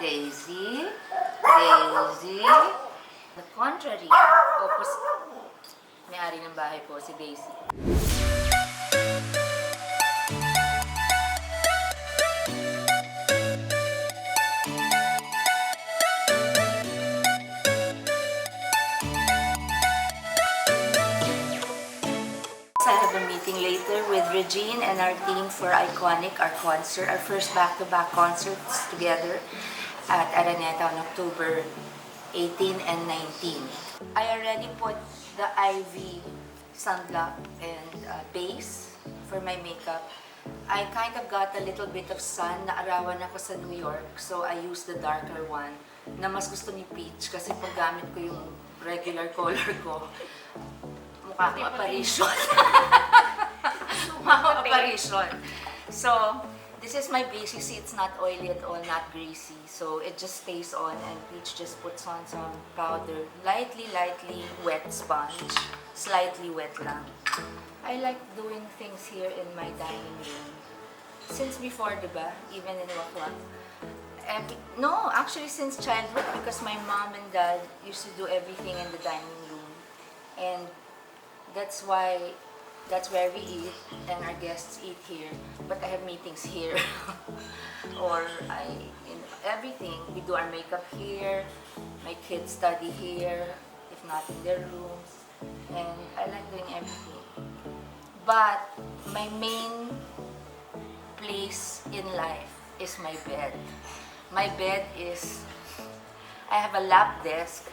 Daisy. Daisy. The contrary, opposite. May-ari ng bahay po, si Daisy. I have a meeting later with Regine and our team for Iconic, our concert, our first back-to-back concerts together at Araneta on October 18 and 19. I already put the IV sunblock and base for my makeup. I kind of got a little bit of sun. Naarawan ako sa New York, so I used the darker one na mas gusto ni Peach kasi pag gamit ko yung regular color ko, mukha akong apparition. Mukha akong apparition. So, this is my base. You see, it's not oily at all, not greasy. So, it just stays on and Peach just puts on some powder. Lightly wet sponge. Slightly wet lang. I like doing things here in my dining room. Since before, diba? Even in Wakwak. No, actually since childhood because my mom and dad used to do everything in the dining room. And that's where we eat and our guests eat here. But I have meetings here. Or everything. We do our makeup here. My kids study here, if not in their rooms. And I like doing everything. But my main place in life is my bed. My bed is, I have a lap desk.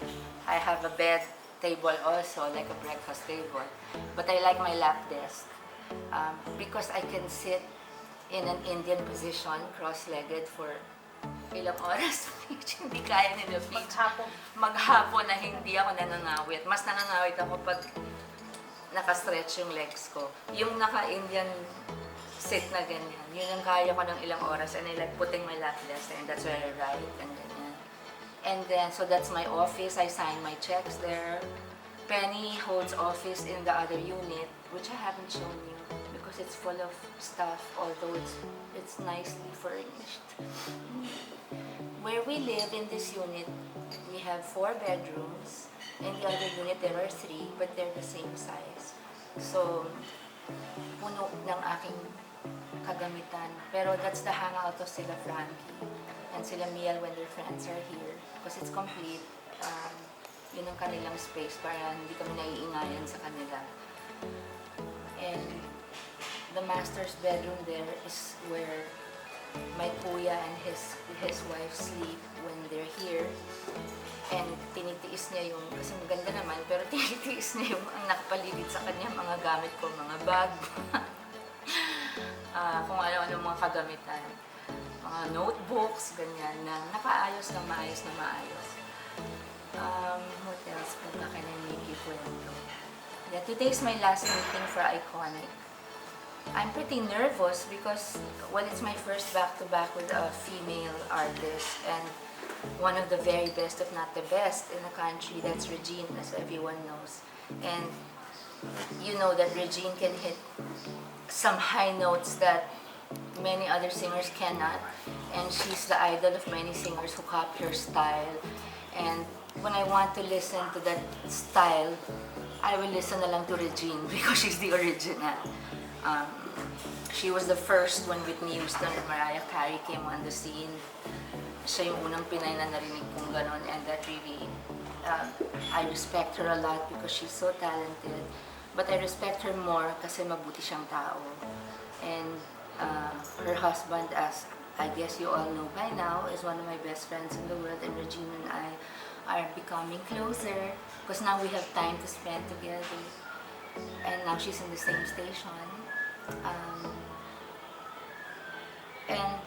I have a bed table also, like a breakfast table. But I like my lap desk because I can sit in an Indian position, cross-legged for ilang oras. Hindi kaya nila Peach. Maghapon na hindi ako nanangawit. Mas nanangawit ako pag naka-stretch yung legs ko. Yung naka-Indian sit na ganyan, yun ang kaya ko ng ilang oras and I like putting my lap desk and that's where I write and ganyan. And then, so that's my office. I sign my checks there. Penny holds office in the other unit, which I haven't shown you because it's full of stuff, although it's nicely furnished. Where we live in this unit, we have 4 bedrooms. In the other unit, there are 3, but they're the same size. So, puno ng aking kagamitan. Pero that's the hangout of sila Frankie and sila Miel when their friends are here. Because it's complete. Yun ang kanilang space para hindi kami naiingayan sa kanila. And the master's bedroom there is where my kuya and his wife sleep when they're here. And tinitiis niya yung, kasi maganda naman, pero tinitiis niya yung ang nakapaligid sa kanya, mga gamit ko, mga bag, kung ano-ano mga kagamitan, mga notebooks, ganyan, na nakaayos na maayos na maayos. What else pa ba ka na Nikki kuwento? Yeah, today's my last meeting for Iconic. I'm pretty nervous because, well, it's my first back-to-back with a female artist and one of the very best, if not the best, in the country. That's Regine, as everyone knows. And you know that Regine can hit some high notes that many other singers cannot. And she's the idol of many singers who copy her style. And when I want to listen to that style, I will listen na lang to Regine because she's the original. She was the first when Whitney Houston and Mariah Carey came on the scene. Siya yung unang Pinay na narinig kong ganon, and that really, I respect her a lot because she's so talented. But I respect her more kasi mabuti siyang tao. And her husband, as I guess you all know by now, is one of my best friends in the world, and Regine and I are becoming closer because now we have time to spend together. And now she's in the same station. And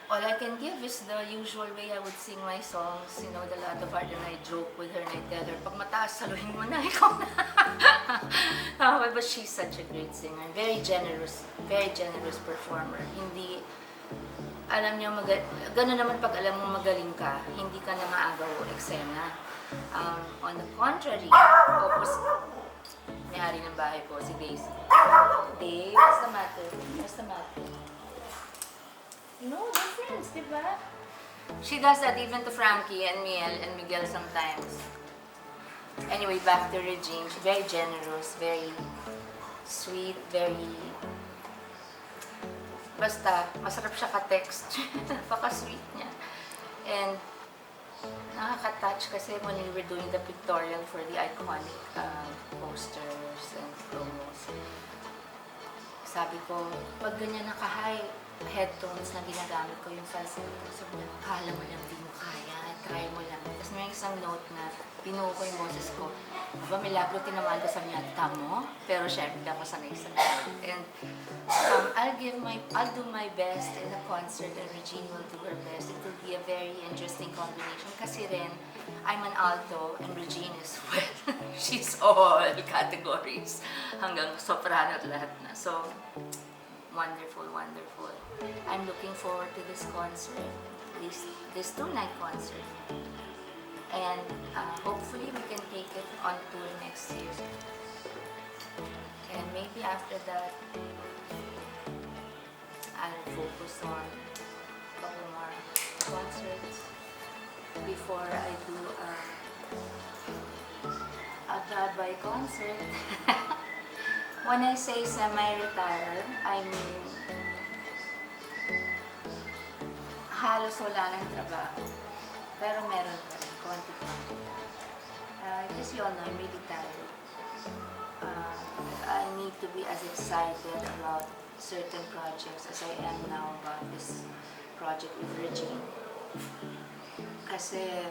all I can give is the usual way I would sing my songs, you know, the latter part, and I joke with her and I tell her, pag mataas, saluhin mo na, ikaw na. But she's such a great singer, very generous performer. Hindi, alam niyo, gano'n naman pag alam mo magaling ka, hindi ka na maagaw o eksena. On the contrary, opposite, may-ari ng bahay ko, si Daisy. Dave, what's the matter? What's the matter? No, they're friends, di ba? She does that even to Frankie and Miguel sometimes. Anyway, back to Regine. She's very generous, very sweet, very... Basta, masarap siya ka-text. Napaka-sweet niya. And nakaka-touch kasi when we were doing the pictorial for the iconic posters and promos. Sabi ko, pag ganyan naka-high headtones na ginagamit ko yung falsetto, sabi niya, kala mo lang, di mo kaya, try mo lang. Tapos may isang note na pinuho ko yung boses ko. Aba, milagro tinamaan ko sa niya, tamo, pero syempre ako sanay sa note. And I'll do my best in a concert and Regine will do her best. It will be a very interesting combination kasi rin, I'm an alto and Regine is well. She's all categories hanggang soprano at lahat na. So, wonderful, wonderful. I'm looking forward to this concert, this two-night concert. And hopefully we can take it on tour next year. And maybe after that, I'll focus on a couple more concerts before I do a bye-bye concert. When I say semi-retire, I mean halos wala ng trabaho. Pero meron pa rin, konti-konti. Because you all know, I'm really tired. I need to be as excited about certain projects as I am now about this project with Regine. Kasi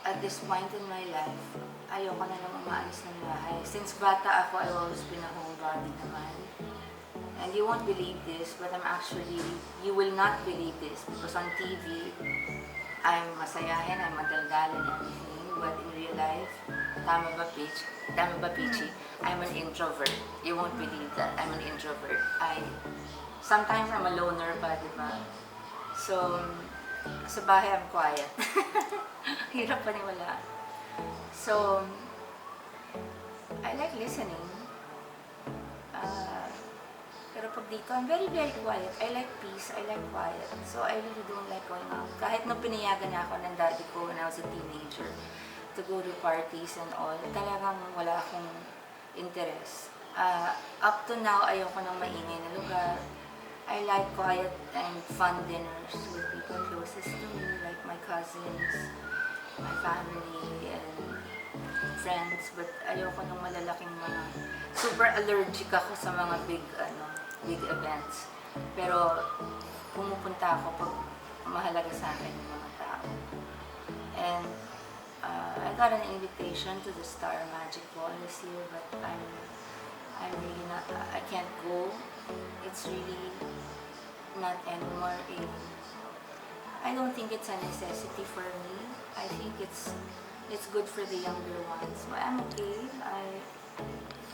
at this point in my life, ayoko na naman maalis ng bahay. Since bata ako, I've always been a homebody naman. And you won't believe this, but you will not believe this, because on TV, I'm masayahin, I'm madaldal and everything, but in real life, tama ba, Peachy? I'm an introvert. You won't believe that. I'm an introvert. Sometimes I'm a loner pa, di ba? So, sa bahay, I'm quiet. Hirap paniwala. So, I like listening. Pero pag dito, I'm very, very quiet. I like peace. I like quiet. So, I really don't like going out. Kahit nung pinayagan na ako ng daddy ko when I was a teenager to go to parties and all, talagang wala akong interest. Up to now, ayoko ng maingay na lugar. I like quiet and fun dinners with people closest to me, like my cousins, my family, and friends. But ayoko ng malalaking mga... Super allergic ako sa mga big events. Pero pumupunta ako pag mahalaga sa akin yung mga tao. And I got an invitation to the Star Magic Ball this year, but I'm really not, I can't go. It's really not anymore I don't think it's a necessity for me. I think it's good for the younger ones. But I'm okay.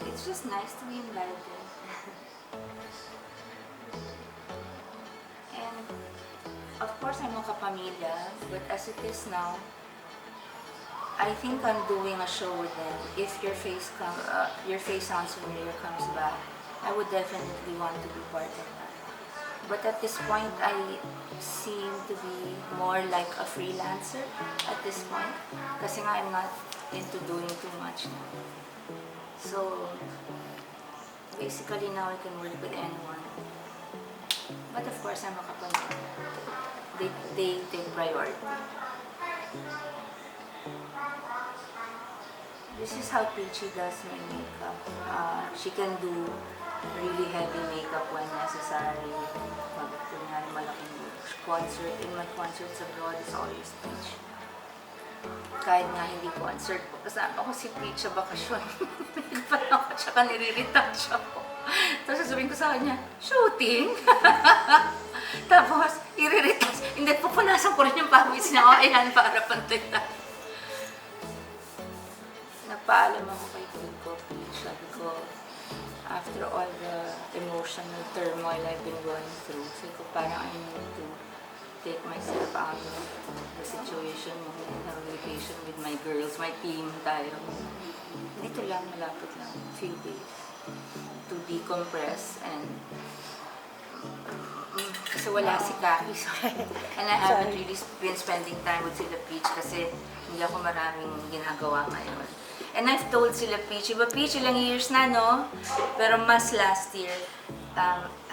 It's just nice to be invited. And of course, I'm a kapamilya, but as it is now, I think I'm doing a show with them. If your face sounds familiar comes back, I would definitely want to be part of that. But at this point, I seem to be more like a freelancer at this point. Kasi nga, I'm not into doing too much now. So, basically now I can work with anyone. But of course, I'm a kapamilya. They take priority. This is how Peachy does my makeup. She can do really heavy makeup when necessary. Pag kunyari malaking concert, in my concerts abroad is always Peach. Kahit nga hindi concert po, kasama ko si Peach sa bakasyon. Nagpan ako, tsaka nire-retouch ako. Tapos sasabihin ko sa kanya, shooting? Tapos, i-retouch. Hindi, pupunasan ko rin yung pawis niya. O, ayan, para pantay na. Nagpaalam ako kay Kiko, Peach. Sabi ko, after all the emotional turmoil I've been going through, sabi ko, parang I need to take myself out of the situation mo, have a vacation with my girls, my team tayo. Dito lang, malapit lang, few days to decompress and Kasi wala si Kaki. So, and I haven't really been spending time with Sila Peach kasi hindi ako maraming ginagawa ngayon. And I've told Sila Peach, iba Peach, ilang years na, no? Pero mas last year,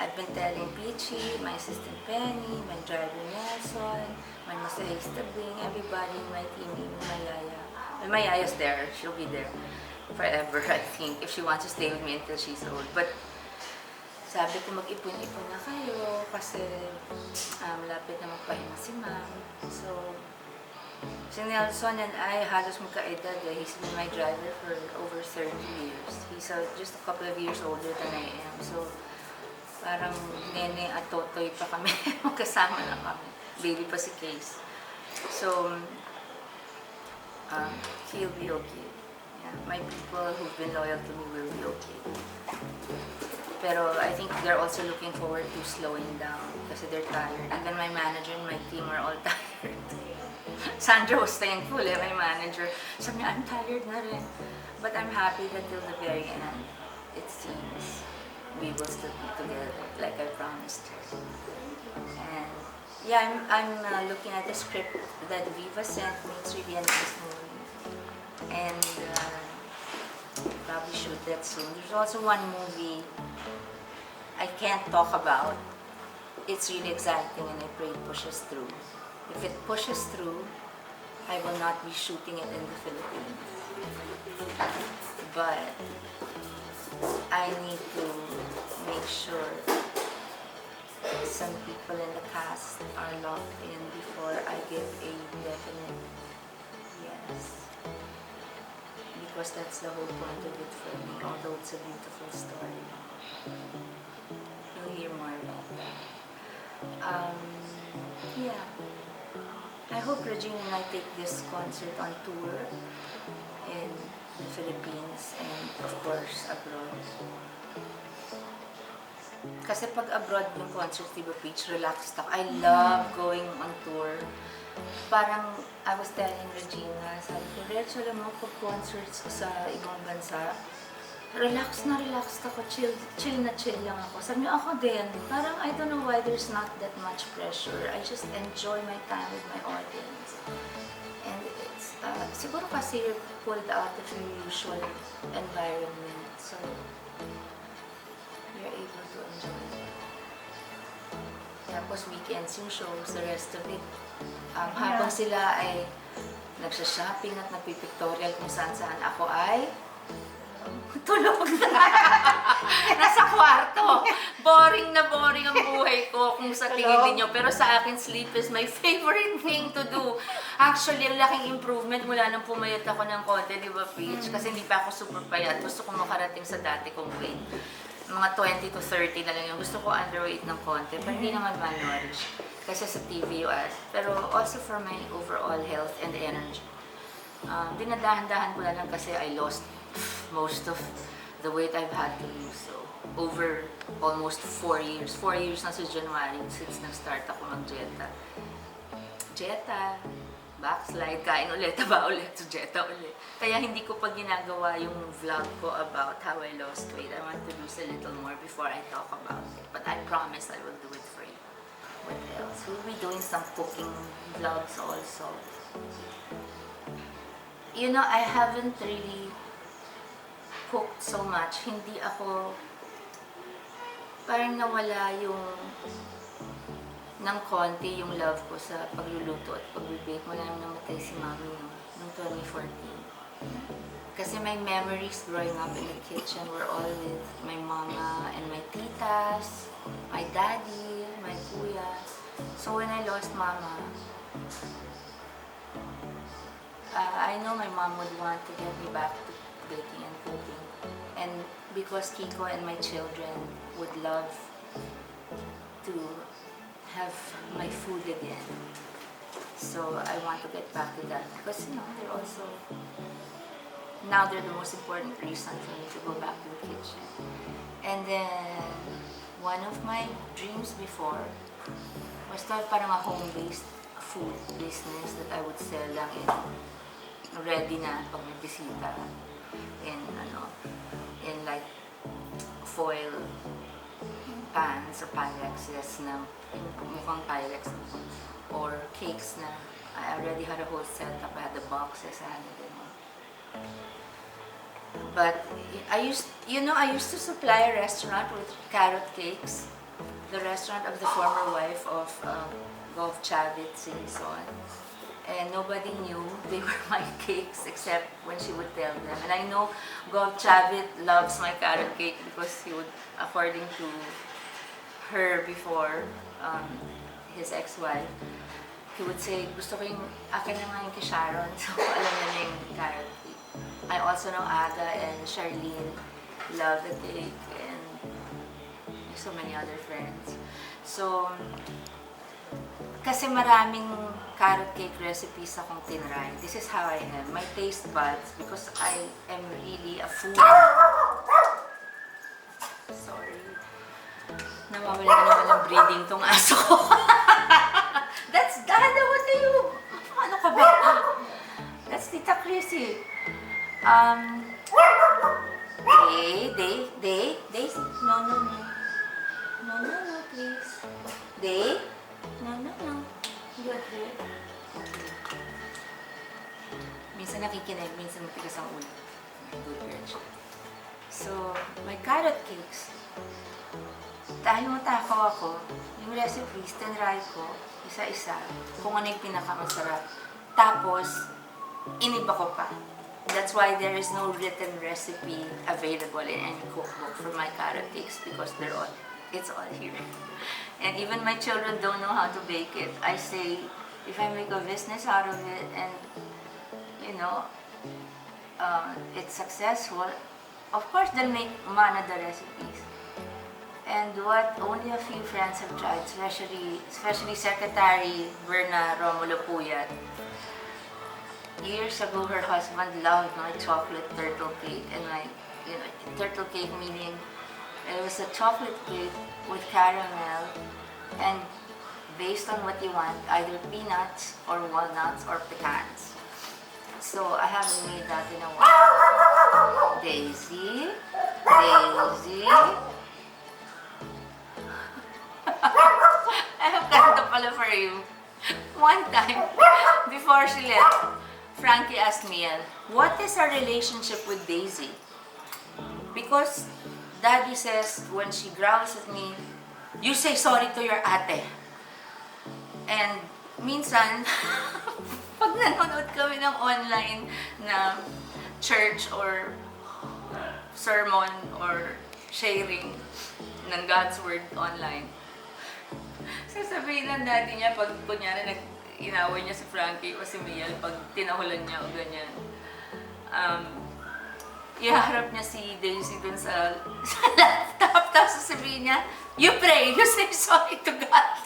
I've been telling Peachy, my assistant Penny, my driver Nelson, my masahista Bing, everybody in my team, even my yaya. Well, my yaya's there, she'll be there forever, I think, if she wants to stay with me until she's old. But sabi ko mag-ipon-ipon na kayo kasi malapit na magpahinga si ma'am. So, si Nelson and I, halos magka-edad. He's been my driver for over 30 years. He's just a couple of years older than I am. So, parang nene at totoy pa kami. Magkasama na kami. Baby pa si Case. So, he'll be okay. Yeah, my people who've been loyal to me will be okay. Pero I think they're also looking forward to slowing down kasi they're tired. Even my manager and my team are all tired. Sandra was thankful, my manager. Sabi niya, I'm tired na rin. But I'm happy that till the very end, it seems we will still be together, like I promised her. And yeah, I'm looking at the script that Viva sent me. It's really a nice movie. And probably shoot that soon. There's also one movie I can't talk about. It's really exciting and I pray it pushes through. If it pushes through, I will not be shooting it in the Philippines. But I need to make sure some people in the cast are locked in before I give a definite yes. Because that's the whole point of it for me, although it's a beautiful story. You'll hear more about that. Yeah. I hope Regine and I take this concert on tour in the Philippines and of course abroad. Kasi pag abroad yung concert, diba Peach, relaxed ako. I love going on tour. Parang I was telling Regina, sabi ko, Reg, alam mo, pag concerts sa ibang bansa, relax ako, chill lang ako. Sabi niya, ako din, parang I don't know why there's not that much pressure. I just enjoy my time with my audience. And it's, siguro kasi you're pulled out of your usual environment. So, you're able to enjoy it. Tapos weekends yung shows, the rest of it. Habang sila ay nagsha-shopping at nagpipictorial kung saan-saan, ako ay tulog na. Nasa kwarto. Boring na boring ang buhay ko kung sa tingin ninyo. Pero sa akin, sleep is my favorite thing to do. Actually, ang laking improvement mula nang pumayat ako ng konti, di ba, Peach? Kasi hindi pa ako super payat. Gusto ko makarating sa dati kong weight. Mga 20 to 30 na lang yung gusto ko underweight ng konti. Pero hindi naman malnourished. Kasi sa TV US. Pero also for my overall health and energy. Dinadahan-dahan ko na lang kasi I lost most of the weight I've had to lose. So, over almost 4 years. 4 years na sa January since nag-start ako mag-jeta. Jeta, backslide, kain ulit, taba ulit, so jeta ulit. Kaya hindi ko pa ginagawa yung vlog ko about how I lost weight. I want to lose a little more before I talk about it. But I promise I will do it for you. What else? We'll be doing some cooking vlogs also. You know, I haven't really cooked so much. Hindi ako, parang nawala yung ng konti yung love ko sa pagluluto at pagbibake. Wala nang namatay si Mami noong 2014. Kasi my memories growing up in the kitchen were all with my mama and my titas, my daddy, my kuya. So when I lost Mama, I know my mom would want to get me back to baking and cooking. And because Kiko and my children would love to have my food again. So I want to get back to that because, you know, they're also, now they're the most important reason for me to go back to the kitchen. And then, one of my dreams before was to have parang a home-based food business that I would sell lang in ready na pag may bisita in like foil pans or Pyrexes na mukhang Pyrex or cakes na I already had a whole setup. I had the boxes, I had it. But I used to supply a restaurant with carrot cakes. The restaurant of the former wife of Gov Chavit Sinison. And nobody knew they were my cakes except when she would tell them. And I know Gov Chavit loves my carrot cake because he would, according to her before, his ex-wife, he would say, gusto ko yung, akin na nga yung kay Sharon. So alam na yung carrot cake. I also know Aga and Charlene love the cake and so many other friends. So, kasi maraming carrot cake recipes akong tinry. This is how I am. My taste buds, because I am really a foodie. Sorry. Nawawala na naman ng breathing tong aso ko. That's Dada, what are you? Ano ka ba? That's Tita Chrissy. Day, no, please. Day? No. You are there? Okay. Minsan nakikinig, minsan matigas ang ulo. Good girl siya. So, my carrot cakes. Dahil matakaw ako, yung recipes, tinry ko, isa-isa, kung ano yung pinakamasarap. Tapos, iniba ko pa. That's why there is no written recipe available in any cookbook for my carrot cakes because it's all here. And even my children don't know how to bake it. I say, if I make a business out of it and, it's successful, of course they'll make man of the recipes. And what only a few friends have tried, especially Secretary Berna Romulo Puyat. Years ago, her husband loved my chocolate turtle cake, and turtle cake meaning it was a chocolate cake with caramel, and based on what you want, either peanuts or walnuts or pecans. So I haven't made that in a while. Daisy. I have got the pala for you. One time, before she left, Frankie asked me, what is our relationship with Daisy? Because Daddy says when she growls at me, you say sorry to your ate. And minsan, pag nanonood kami ng online na church or sermon or sharing ng God's Word online, sasabihin ng daddy niya pag kunyari inaway niya si Frankie o si Miel pag tinahulan niya o ganyan. Iharap niya si Daisy dun sa laptop, tapos sasabihin niya, you pray, you say sorry to God.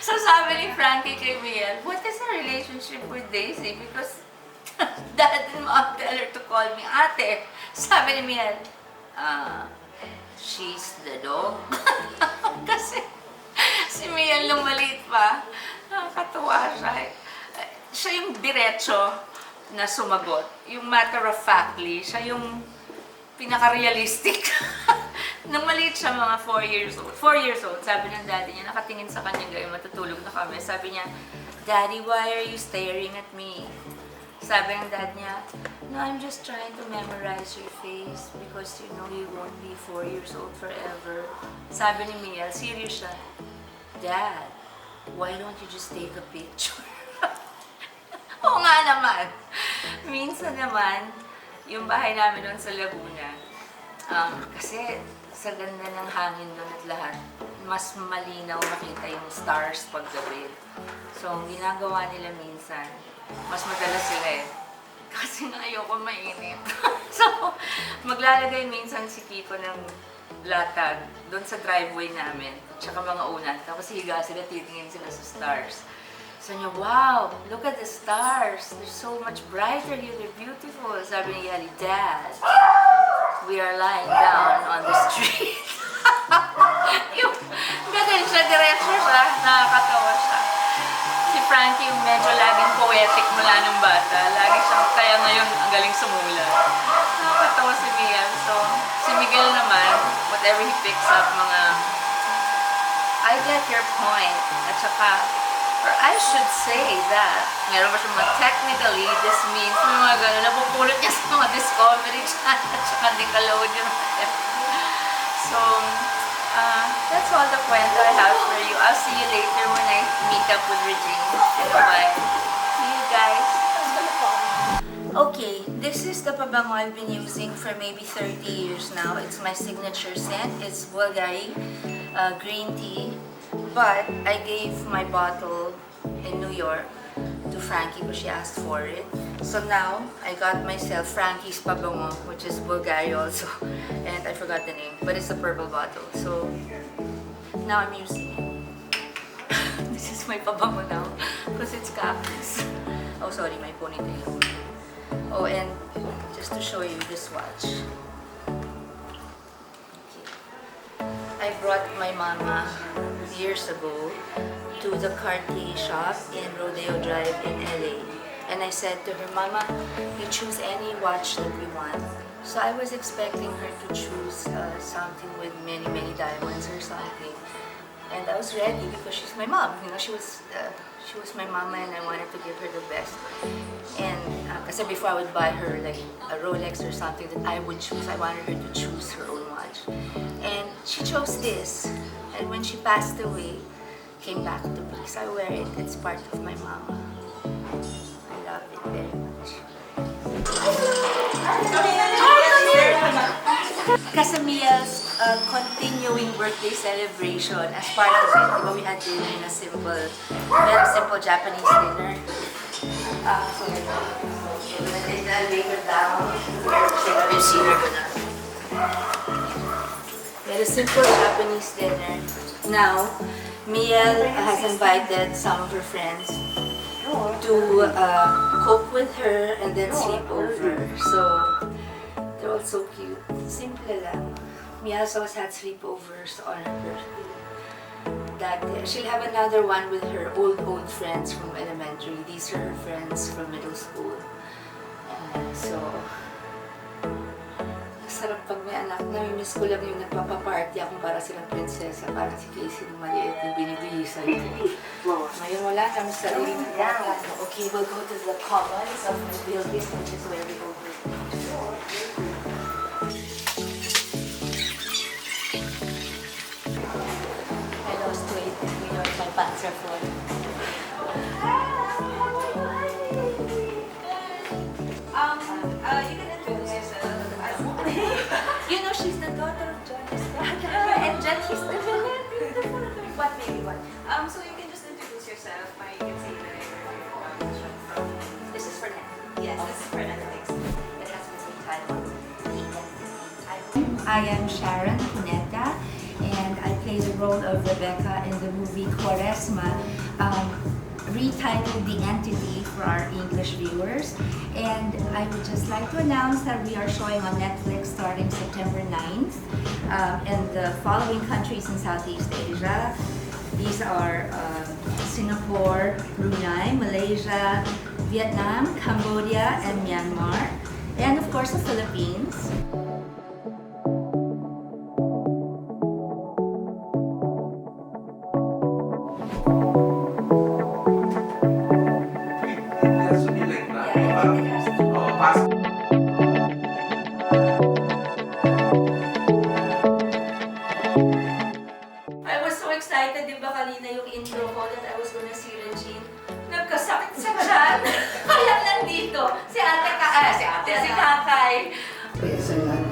So sabi ni Frankie kay Miel, what is our relationship with Daisy? Because Dad and Mom tell her to call me ate. Sabi ni Miel, she's the dog. Kasi si Miel nung maliit pa, nakakatuwa siya. Siya yung diretso na sumagot. Yung matter-of-factly, siya yung pinaka-realistic. Nung maliit siya, mga 4 years old. 4 years old, sabi ng daddy niya, nakatingin sa kanya gayon, matutulog na kami. Sabi niya, Daddy, why are you staring at me? Sabi ng dad niya, no, I'm just trying to memorize your face because you know you won't be 4 years old forever. Sabi ni Mia, serious siya, Dad, why don't you just take a picture? Oo nga naman. Minsan naman, yung bahay namin doon sa Laguna, kasi sa ganda ng hangin doon at lahat, mas malinaw makita yung stars paggabi. So, ang ginagawa nila minsan, mas madalas sila kasi nga ayoko mainit. So, maglalagay minsan si Kiko ng latag doon sa driveway namin, tsaka mga unan. Tapos higa sila, titingin sila sa stars. So niya, wow, look at the stars. They're so much brighter here. They're beautiful. Sabi ni Yali, Dad, we are lying down on the street. Yung ganun siya, diretso siya, nakakatawa siya. Si Frankie, yung medyo laging poetic mula ng bata. Lagi siyang, kaya ngayon, ang galing sumulat. Nakakatawa ko si Miguel. So, si Miguel naman, whatever he picks up, mga... I get your point. At saka, or I should say that, meron ba siya mga technically, this means, may mga gano'n, napupulot niya sa mga Discovery Channel at saka Nickelodeon. So, that's all the kwento I have for you. I'll see you later when I meet up with Regine. Bye. See you guys. Okay, this is the pabango I've been using for maybe 30 years now. It's my signature scent. It's Bulgari green tea. But I gave my bottle in New York to Frankie because she asked for it. So now, I got myself Frankie's pabango, which is Bulgari also. And I forgot the name, but it's a purple bottle. So, now I'm using it. This is my pabango now because it's cactus. Oh, sorry, my ponytail. Oh, and just to show you this watch. Okay. I brought my mama years ago to the Cartier shop in Rodeo Drive in LA. And I said to her, Mama, you choose any watch that we want. So I was expecting her to choose something with many, many diamonds or something. And I was ready because she's my mom. You know, she was my mama and I wanted to give her the best. And kasi before I would buy her like a Rolex or something that I would choose, I wanted her to choose her own watch. And she chose this. And when she passed away, came back to me. So I wear it. It's part of my mama. I love it very much. Casamilla's continuing birthday celebration. As part of it, diba, we had dinner in a very simple Japanese dinner. So when I lay her down, we had a simple Japanese dinner. Now, Miel has invited some of her friends to cook with her and then sleep over. So, they're all so cute. Simple lang. Mia's always had sleepovers on her birthday. She'll have another one with her old friends from elementary. These are her friends from middle school. So, sarap pag may anak. Nami-miss ko lang yung nagpapaparty akong para silang prinsesa. Para si Casey ng maliit yung binibihisan ko. Ngayon wala kami sa ring. Okay, we'll go to the commons of the building, which is where we go. I lost weight. You know, my pants are full. You can introduce yourself. You know, she's the daughter of John Estrada. And John, he's the villain. What, maybe what? So you can just introduce yourself. You can say that you're from. This is for Net. Yes, this is for Netflix. It has been some time. I am Sharon Cuneta, and I play the role of Rebecca in the movie Quaresma, retitled The Entity for our English viewers. And I would just like to announce that we are showing on Netflix starting September 9th in the following countries in Southeast Asia. These are Singapore, Brunei, Malaysia, Vietnam, Cambodia, and Myanmar. And of course the Philippines. I was so excited, di ba kanina yung intro ko that I was gonna see Regine. Nagkasakit sa tiyan. Kaya nandito. Si Kakay.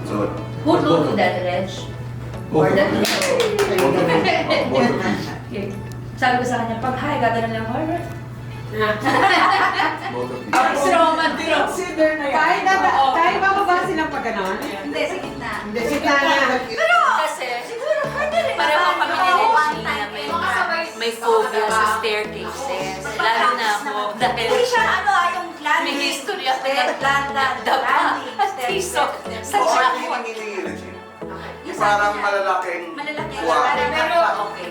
So, Who told you that, Reg? Or that Okay. Sabi ko sa kanya, pag hi, gagano lang ako. both of you. It's romantic. Consider na yan. Kahit ba mabasa ng pagganon? Hindi, sa gitna. Hindi, sigla na. Pero kasi, siguro pwede rin. Pareho kami ni Regine na may phobia sa staircases. Lalo na ako dahil yung may history ako na dapa at pisok sa Oo, tiyan. hindi ni Regine. Yung parang malalaking Malalaki. kuwa. Pero okay.